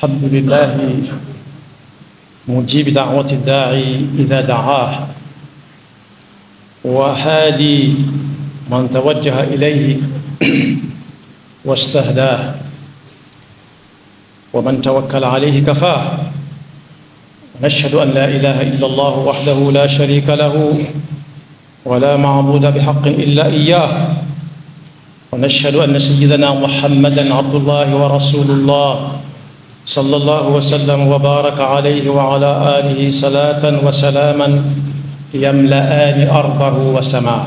الحمد لله مجيب دعوة الداعي إذا دعاه وهادي من توجه إليه واستهداه ومن توكل عليه كفاه ونشهد أن لا إله إلا الله وحده لا شريك له ولا معبود بحق إلا إياه ونشهد أن سيدنا محمدًا عبد الله ورسول الله صلى الله وسلم وبارك عليه وعلى آله صلاة وسلاما يملأان أرضه وسماه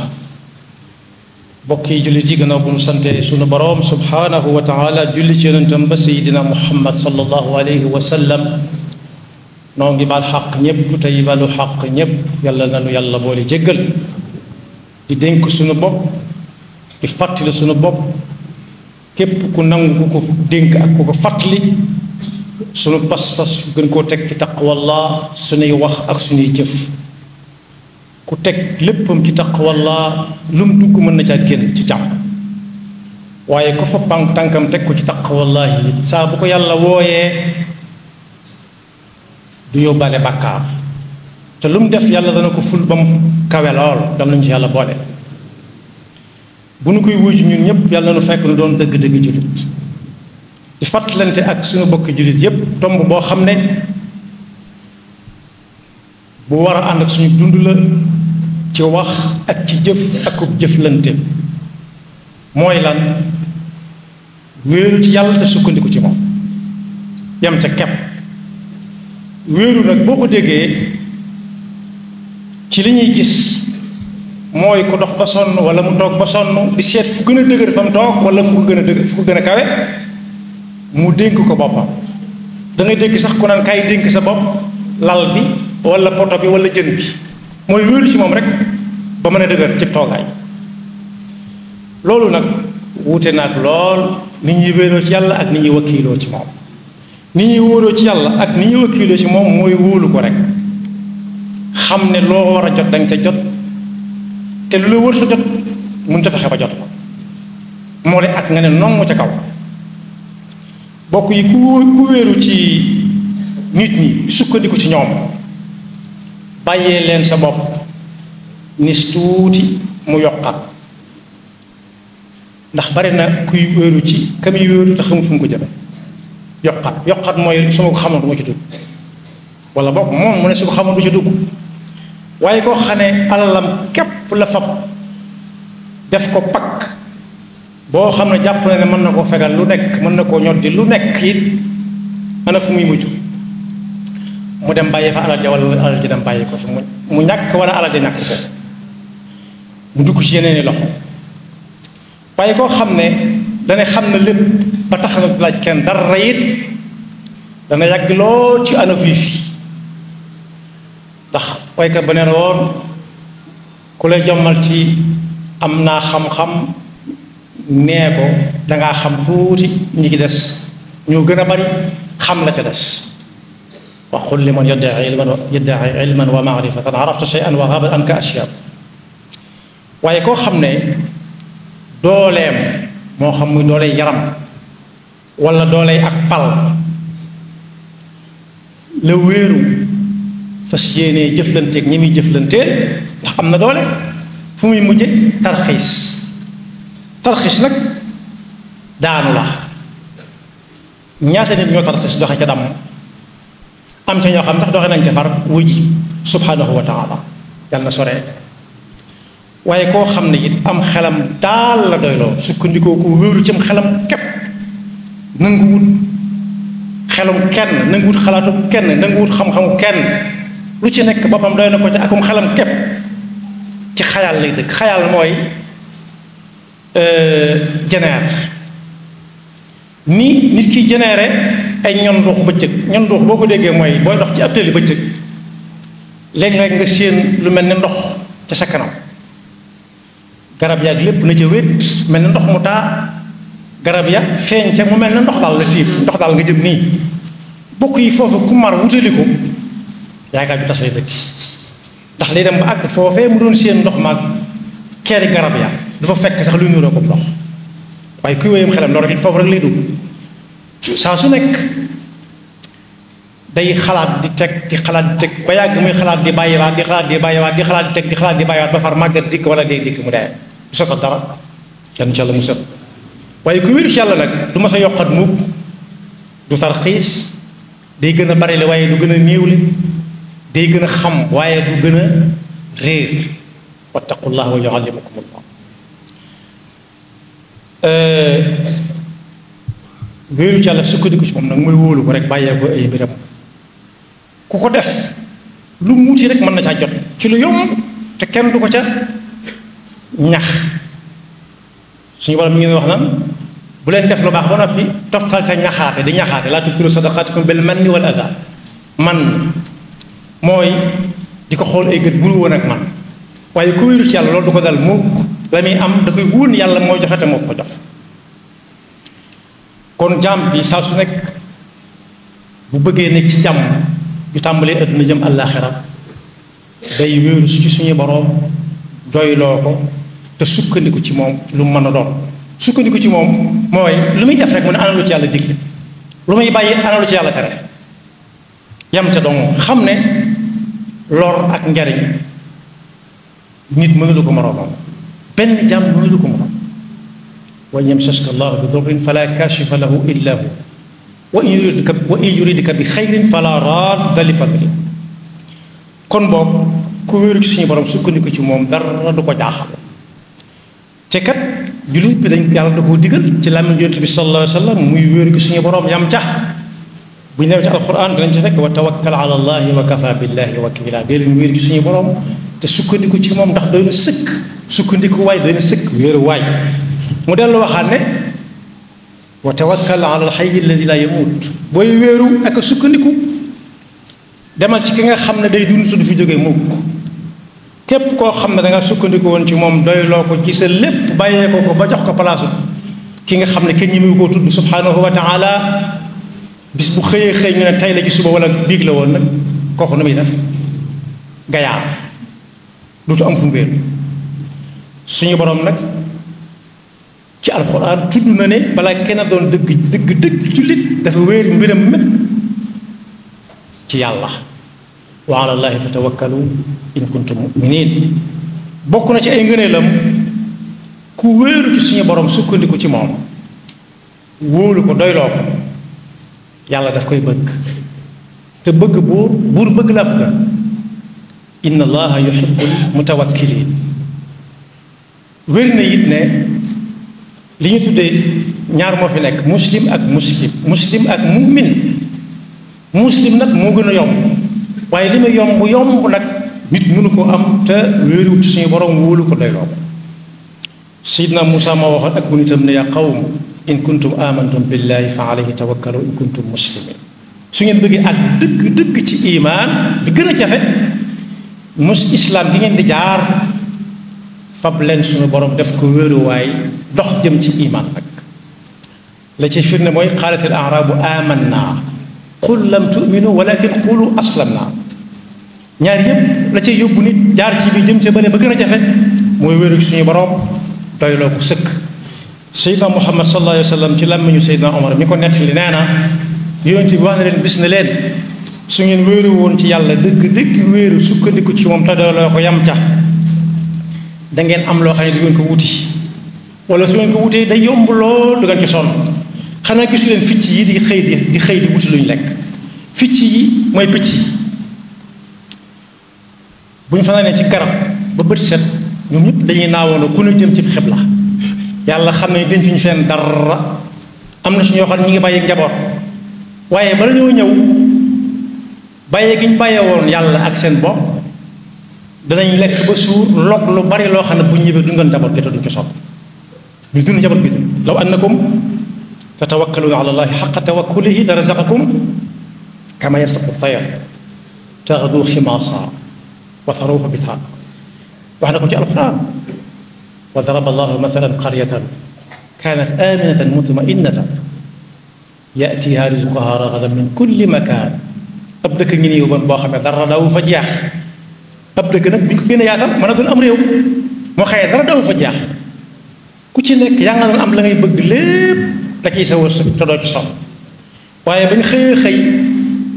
bokki jullit yi gannaaw bu ñu sante sunu boroom subhaanahu wa taala julli ci yonentam ba sayidina muhammad sallallahu alayhi wa sallam noo ngi baal xaq ñépp tey balu xaq ñépp yàlla nanu yàlla boole jéggal di dénk sunu bopp di fàttali sunu bopp képp ku nangu ku ko dénk ak ku ko fàttali sunu pas-pas gën koo teg ci taqwallah sunuy wax ak sunuy jëf ku teg léppam ci taqwallah lu mu dugg mën na caa génn ci jàmm waaye ku fa tànkam teg ko ci taqwallahi saa bu ko yàlla wooyee du yóbbaale bàkkaar te lu mu def yàlla dana ko ful ba mu kawe lool dam nañu ci yàlla boole bu nu koy wuyu ñun ñëpp yàlla nu fekk nu doon dëgg-dëgg jullit di fàttalante ak suñu bokki jullit yépp tomb boo xam ne bu war a ànd ak suñu dund la ci wax ak ci jëf ak ub jëflante mooy lan wéeru ci yàlla te sukkandiku ci moom yam ca kepp wéeru nag boo ko déggee ci li ñuy gis mooy ku dox ba sonn wala mu toog ba sonn di seet fu gën a dëgër fa mu toog wala fu ko gën a dëgër fu ko gën a kawe mu dénk ko boppam da ngay dégg sax ku naan kaay dénk sa bopp lal bi wala poto bi wala jën bi mooy wéeru ci moom rek ba mën a dëgër ci toogaay loolu nag wuute naag lool nit ñuy wéeroo ci yàlla ak nit ñuy wakkiiloo ci moom nit ñuy wóoroo ci yàlla ak nit ñuy wakkiiloo ci moom mooy wóolu ko rek xam ne loo war a jot danga ca jot te lu la wër sa jot mënut a fexe ba jot ko moo de ak nga ne nongu ca kaw bokk yi ku wéeru ci nit ñi sukkandiku ci ñoom bàyyee leen sa bopp nis tuuti mu yokkat ndax bari na kuy wéeru ci ka muy wéeru te xamul fu mu ko jëme yokkat mooy su ma ko xamoon du ma ci dugg wala bokk moom mu ne su ko xamoon du ci dugg waaye koo xam ne alalam képp la fab def ko pakk boo xam ne jàpp na ne mën na koo fegal lu nekk mën na koo ñoddi lu nekk it ana fu muy mujj mu dem bàyyi fa alal ja wala alal ji dem bàyyi ko fi mu ñàkk wala alal ja ñàkk ko mu dugg ci yeneen i loxo waaye koo xam ne dana xam na lépp ba tax na laaj kenn dara it dana yàgg lool ci ana fii fii ndax waykat ba nee na woon ku lay jommal ci am naa xam-xam nee ko dangaa xam tuuti ñi ci des ñoo gën a bari xam la ca des wa qul liman yadda'i ilman wa ma'rifatan arafta shay'an wa ghabat anka ashya waaye koo xam ne dooleem moo xam muy dooley yaram wala dooley ak pal la wéeru fas yéenee jëflanteeg ñi muy jëflanteel ndax am na doole fu muy mujje tarxiis nag daanu la ñaata nit ñoo tarxiis doxe ca damm am ca ñoo xam sax doxe nañ ca far wuji subhanahu wa taala yàlla na soree waaye koo xam ne it am xelam daal la doyloo sukkandikoo ko wéeru cim xelam képp nanguwut xelum kenn nanguwut xalaatu kenn nanguwut xam-xamu kenn lu ci nekk boppam doy na ko ca akum xelam képp ci xayaal lay dëkk xayaal mooy jeneer ni nit ki jeneere ay ñon duux bëccëg ñon duux boo ko déggee mooy booy dox ci ab tëli bëccëg léeg-léeg nga séen lu mel ne ndox ca sa kanam garab yaag lépp na ca wét mel ne ndox mu taa garab ya feeñ ca mu mel ne ndox daal la tiim ndox daal nga jëm nii bokk yi foofu ku mar wutali ko yaakaar bi tas lay dëkk ndax day dem ba àgg foofee mu doon séen ndox maag keeri garab ya du fa fekk sax luy nuroo ko ndox waaye kuy wéyam xelam loolu rek foofu rek lay dugg saa su nekk day xalaat di teg di xalaat di teg ba yàgg muy xalaat di bàyyiwaat di xalaat di bàyyiwaat di xalaat di teg di xalaat di bàyyiwaat ba far màggat dikk wala dee dikk mu dee du sotal dara yan ci yàlla mu set waaye ku wéeru ci yàlla nag du ma sa yokkat mukk du tarxiis day gën a bari le waaye du gën a néewle day gën a xam waaye du gën a réer wattaqullah wa yuallimukumullah wéeru ci yàlla sukkandiku ci moom nag mooy wóolu ko rek bàyyee ko ay mbiram ku ko def lu mu wuti rek mën na caa jot ci lu yomb te kenn du ko ca ñax suñu borom mi ngi wax naan bu leen def lu baax ba noppi toftal ca ñaxaate di ñaxaate laa tubtilu sadaqaatikum bil manni wal adaa man mooy di ko xool ay gët buru woon ak man waaye ku wéeru ci yàlla loolu du ko dal mukk la muy am da koy wóon yàlla moo joxe te moo ko jox kon jaam bi saa su nekk bu bëggee nekk ci jàmm ju tàmbalee adduna jëm àllaaxira day wéeru ci suñu boroom doyloo ko te sukkandiku ci moom lu mu mën a doon sukkandiku ci moom mooy lu muy def rek mu ne ana lu ci yàlla digle lu muy bàyyi ana lu ci yàlla tere yam ca doom xam ne lor ak njariñ nit mënulu ko moroomam benn jàmm mënulu ko moroom wa in yamsaska allahu bi durrin fala kashifa lahu illa hu wa in yuridka bi xayrin fala radda li fadli kon boog ku wéeru ci suñu borom sukkandiku ci moom dara du ko jaaxal te kat jullit bi dañ yàlla da koo digal ci làmmiñ yonent bi sallallahu alayhi wa sallam muy wéeru ci suñu borom yam ca bu ñu demee ci alquran danañ ci fekk wa tawakkal ala allahi wa kafa billahi wakila dee leen wéeru ci suñu borom te sukkandiku ci moom ndax doy na sëkk sukkandiku waay doy na sëkk wéeru waay mu dellu waxaat ne wa tawakkal ala alxayyi alladi la yamut booy wéeru ak sukkandiku demal ci ki nga xam ne day dund te du fi jógee mukk képp koo xam ne danga sukkandiku woon ci moom doyloo ko ci sa lépp bàyyee ko ba jox ko palaasu ki nga xam ne kenn ñi mu koo tudd subhanahu wa taala bis bu xëyee xëy ñu ne tey la ci suba wala biig la woon nag kooku nu muy def gayaar dutu am fu mu wéeru suñu borom nag ci alxuraan tudd na ne balaa kenn doon dëgg jullit dafa wéer mbiram mépp ci yàlla wa ala llahi fa tawakkalu in kuntum muminin bokk na ci ay ngëneelam ku wéeru ci suñu borom sukkandiku ci moom wóolu ko doyloo ko yàlla daf koy bëgg te bëgg buur bëgg laa bëgg inna allaha yuhibbul mutawakkilin wér na it ne li ñu tuddee ñaar moo fi nekk muslim ak mu'min muslim nag moo gën a yomb waaye li muy yomb nag nit mënu ko am te wéeruwut suñu borom wóolu ko doyloo ko Seydina Muusaa moo waxoon ak nitam ne yaa qawm in kuntum amantum billahi fa alayhi tawakkalu in kuntum muslimin su ngeen bëggee ak dëgg ci imaan bi gën a jafe islam gi ngeen di jaar fab leen suñu borom def ko wéeruwaay dox jëm ci imaan nag la ci firnde mooy qaalatil a'raabu amanna qul lam tu'minu walakin qulu aslamna ñaar yëpp la cay yóbbu nit jaar ci bi jëm ca bële ba gën a jafe mooy wéeru suñu borom doyloo ko sëkk Seydina Muhammad sallallahu alayhi wa sallam ci làmmiñu Seydina Omar mi ko nettali nee na yonent bi wax na leen bis na leen su ngeen wéeru woon ci yàlla dëgg wéeru sukkandiku ci moom te doyloo ko yam ca da ngeen am loo xam ne du ngeen ko wuti wala su ngeen ko wutee day yomb lool du ngeen ci sonn xanaa gisu leen picc yi di xëy di wuti luñ lekk picc yi mooy picc yi bu ñu fanaanee ci garab ba bët set ñoom ñëpp dañuy naawoon ku ne jëm ci xibla yàlla xam ne dañ fi ñu fenn dara am na suñoo xam ne ñi ngi bàyyi njaboot waaye bala ñoo ñëw bàyyee gi ñu bàyyee woon yàlla ak seen bopp danañ lekk ba suur log lu bari loo xam ne bu ñëwee dundoon njaboot gi te duñ ko sopp ñu dund njaboot gi law annakum tatawakkaluuna ala allahi xaqa tawakkulihi la razaqakum kama yarzuqu tayr taxdu ximaasa wa taruuha bitaan wax na ko ci alquran wa daraba allahu mathalan qaryatan kaanat aaminatan mutma'innatan ya'tiihaa rizquhaa ragadan min kulli makaan ab dëkk ngi nii woon boo xam ne dara daw fa jeex ab dëkk nag bi ñu ko gën a yaatal mën a doon am réew moo xëyee dara daw fa jeex ku ci nekk yaa nga doon am la ngay bëgg lépp da ciy sa wërsëg te doo ci sonn waaye bañ xëyee xëy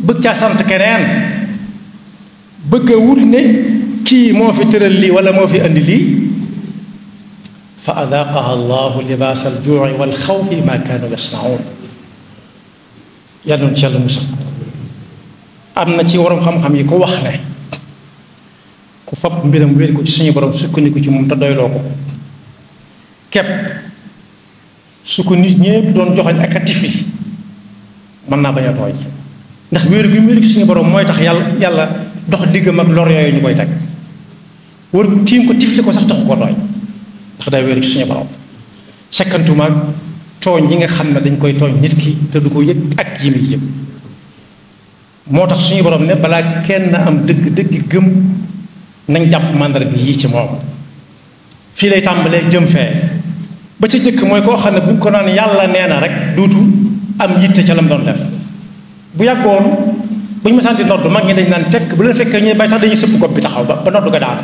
bëgg caa sant keneen bëgg a wut ne kii moo fi tëral lii wala moo fi andi lii fa adaaqaha allahu libaas aljuuci wal xawfi ma kaanu yasnaun yàlla noonu ci yàlla musal am na ci waroom xam-xam yi ko wax ne ku fab mbiram wéer ko ci suñu borom sukkandiku ci moom te doyloo ko képp su ko nit ñépp doon joxoñ ak a tifli mën naa bañ a tooy ndax wéeru gi wéeru ci suñu borom mooy tax yàlla dox diggam ak lor yooyu ñu koy teg wër tiim ko tifli ko sax taxu ko tooy ndax day wéeru ci suñu borom sekkantumaag tooñ yi nga xam ne dañ koy tooñ nit ki te du ko yëg ak yi muy yëg moo tax suñu borom ne balaa kenn am dëgg gëm nañ jàpp màndarga yii ci moom fii lay tàmbalee jëm fee ba ca jëkk mooy koo xam ne bu ko naan yàlla nee na rek duutu am yitte ca lam doon def bu yàggoon bu ñu ma santi nodd mag ñi dañ naan tekk bu leen fekkee ñuy bay sax dañuy sëpp gopp bi taxaw ba nodd ga daal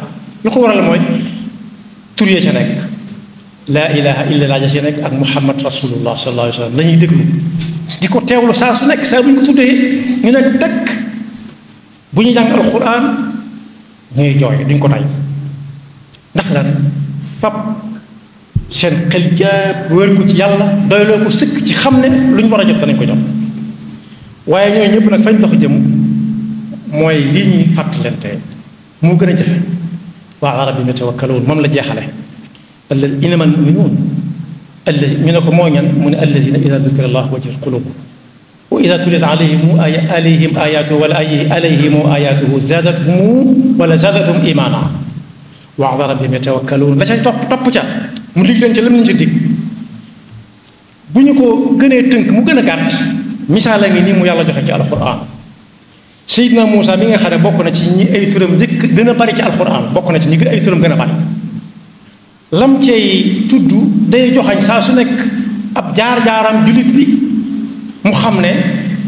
lu ko waral mooy tur ya ca nekk laa ilaha illallah ja ca nekk ak muhammad rasulullah sallallahu alayhi wa sallam la ñuy déglu di ko teewlu saa su nekk saa bu ñu ko tuddee ñu ne tekk bu ñu jàng alquran ñuy jooy duñ ko tay ndax lan fab seen xel jaab wéer ko ci yàlla doyloo ko sëkk ci xam ne lu ñu war a jot danañ ko jot waaye ñooñu ñëpp nag fañ dox jëm mooy lii ñuy fàttalante moo gën a jafe waa ala rabbihim yatawakkaluun moom la jeexale innamal mu'minuun ñu ne ko moo ñan mu ne allazina ida dukira allah wajilat qulubuhum wa ida tuliyat alayhim ayatuhu wala alayhim ayatuhu zaadathum wala zaadathum imaana wa ala rabbihim yatawakkaluun la cay topp ca mu lig leen ci lam nañ ci dig bu ñu ko gënee tënk mu gën a gàtt misaal la ngi nii mu yàlla joxe ci alquran Seydina Muusa mi nga xam ne bokk na ci ñi ay turam njëkk gën a bari ci alquran bokk na ci ñi ay turam gën a bari lam cey tudd day joxañ saa su nekk ab jaar-jaaram jullit bi mu xam ne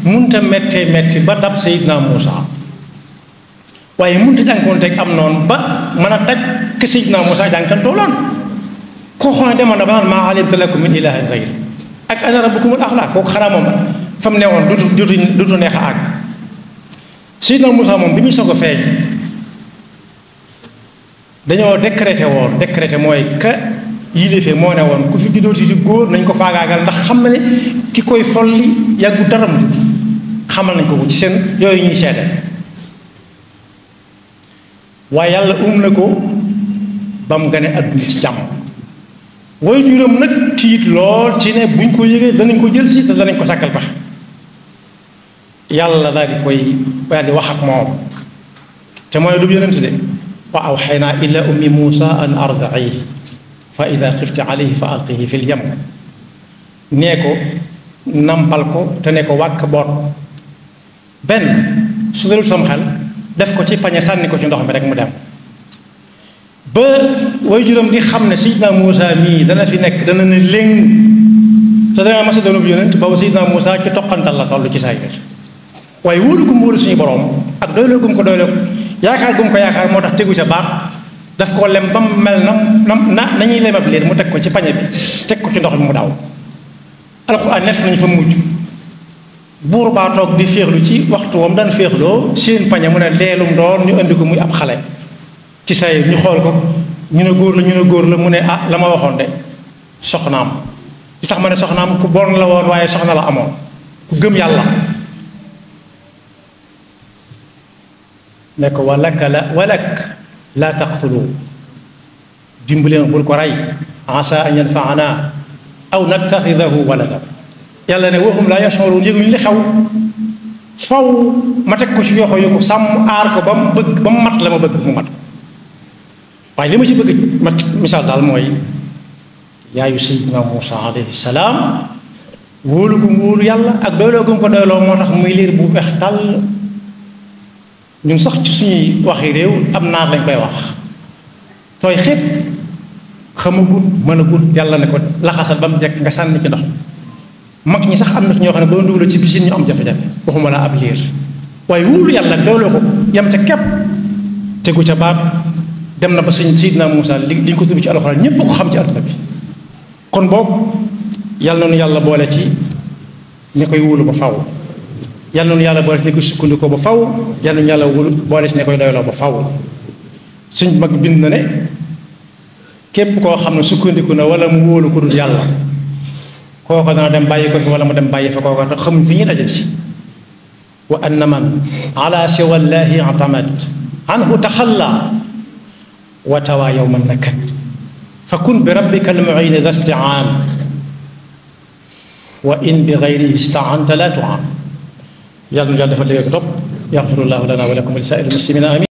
munta méttee métti ba dab Seydina Muusa waaye munta jànkoonteeg am noonu ba mën a daj ke Seydina Muusa jànkantoo loon koo xam ne demoon na ba naan maa alimtu lakum min ilahin gayri ak ana rabbukumul a'la kooku xanaa moom fa mu ne woon dutu neex a àgg Seydina Muusa moom bi muy soog a feeñ dañoo décrété mooy ka yilife moo ne woon ku fi juddooti ci góor nañ ko faagaagal ndax xam na ne ki koy folli yàggu dara mu tudd xamal nañ ko ci seen yooyu ñuy seede waaye yàlla na ko ba mu gane àdduna ci jàmm way juróom nag tiit lool ci ne buñ ko yëgee danañ ko jël si te danañ ko sàkkal pax yàlla daal di koy daal di wax ak moom te mooy lu yonent de wa awxaynaa ila ummi muusa an arda'ihi fa ida xifti alayhi fa alqihi fi lyam nee ko nampal ko te ne ko wàkk boot benn su dalul sam xel def ko ci pañe sànni ko ci ndox mi rek mu dem ba way juróom di xam ne Seydina Muusa mii dana fi nekk dana ne léng te dana masa doonub yonent boobu Seydina Muusa ci toqantal la toll ci saa yir waaye wóolu gum wóolu suñu borom ak doyloo gum ko doyloo yaakaar gum ko yaakaar moo tax tegu ca baat daf koo lem ba mu mel nañuy lemab leen mu teg ko ci pañe bi teg ko ci ndox bi mu daw alxuraan nett nañu fa mujj buur baa toog di féexlu ci waxtu wam daan féexloo seen pañe mu ne leelum doon ñu indi ko muy ab xale ci say ñu xool ko ñu ne góor la mu ne ah la ma waxoon de soxnaam li tax ma ne soxnaam ku bon la woon waaye soxna la amoon ku gëm yàlla ne ko walak laa taqtulu dimbali bul ko rey asa an yanfaana aw nattaxidahu walada yàlla ne waxum laa yash'uruun yëguñu li xew faw ma teg ko ci yoxo yu ko sàmm aar ko ba mu mat la ma bëgg mu mat ko waaye li ma ci bëgg mat misaal daal mooy yaayu Seydina Muusa alayhi salaam wóolu gum wóolu yàlla ak doyloo gum ko doyloo moo tax muy liir bu weex tàll ñun sax ci suñuy waxi réew am naar lañ koy wax tooy xépp xamagut mënagut yàlla ne ko laxasal ba mu jekk nga sànni ci ndox mag ñi sax am na ci ñoo xam ne boo dugal ci piscine ñu am jafe-jafe waxuma la ab liir waaye wóolu yàlla doyloo ko yem ca képp tegu ca baat dem na ba sëñ Seydina Muusa li ñu ko tudd ci alxuraan ñépp ko xam ci àdduna bi kon boog yàlla na nu yàlla boole ci ñi koy wóolu ba faw yal nañu yàlla boole si ne koy sukkandikoo ba faw yal nañu yàlla boole si ne koy doyloo ba faw suñ mag bind na ne képp koo xam ne sukkandiku na wala mu wóolu ko dul yàlla kooko dana dem bàyyi ko fi wala mu dem bàyyi fa kooko te xamuñ fi ñuy daje ci wa anna man ala siwa llahi atamad anhu taxalla wa tawa yowma nakad fa kun bi rabbika almuini da stiaan wa in bi gayrihi istaanta la tuaan yàlla nu yàlla dafa léegi ko topp yaxfirullahu lana wa lakum wa li saa'iri muslimina amin